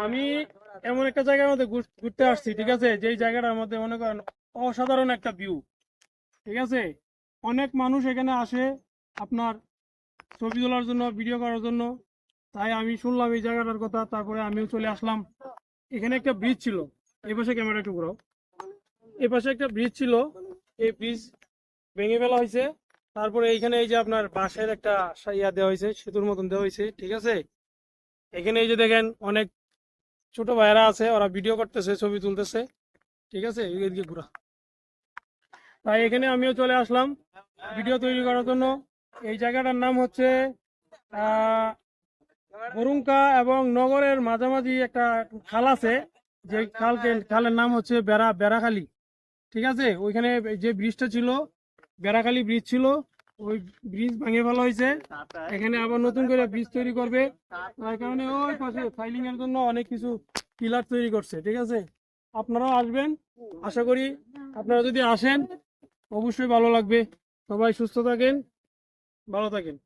আমি এমন একটা জায়গার মধ্যে ঘুরতে আসছি, ঠিক আছে, যেই জায়গাটার মধ্যে মনে করেন অসাধারণ একটা ভিউ, ঠিক আছে। অনেক মানুষ এখানে আসে আপনার ছবি তোলার জন্য, ভিডিও করার জন্য। তাই আমি শুনলাম এই জায়গাটার কথা, তারপরে আমিও চলে আসলাম। এখানে একটা ব্রিজ ছিল, এই পাশে ক্যামেরা একটু ঘোরাও। এই পাশে একটা ব্রিজ ছিল, এই ব্রিজ ভেঙে ফেলা হয়েছে। তারপরে এইখানে এই যে আপনার বাঁশের একটা ইয়া দেওয়া হয়েছে, সেতুর মতন দেওয়া হয়েছে, ঠিক আছে। এখানে এই যে দেখেন অনেক ছোট ভাইয়েরা আছে, ওরা ভিডিও করতেছে, ছবি তুলতেছে, ঠিক আছে। এদিকে ঘোরা। তাই এখানে আমিও চলে আসলাম ভিডিও তৈরি করার জন্য। এই জায়গাটার নাম হচ্ছে আহ বরুঙ্কা এবং নগরের মাঝামাঝি একটা খাল আছে, যে খালের নাম হচ্ছে বেড়াখালী, ঠিক আছে। ওইখানে যে ব্রিজটা ছিল, বেড়াখালী ব্রিজ ছিল, ওই ব্রিজ ভেঙে ফেলা হয়েছে। এখানে আবার নতুন করে ব্রিজ তৈরি করবে, তার কারণে ওই পাশে ফাইলিং এর জন্য অনেক কিছু পিলার তৈরি করছে, ঠিক আছে। আপনারাও আসবেন, আশা করি আপনারা যদি আসেন অবশ্যই ভালো লাগবে। সবাই সুস্থ থাকেন, ভালো থাকেন।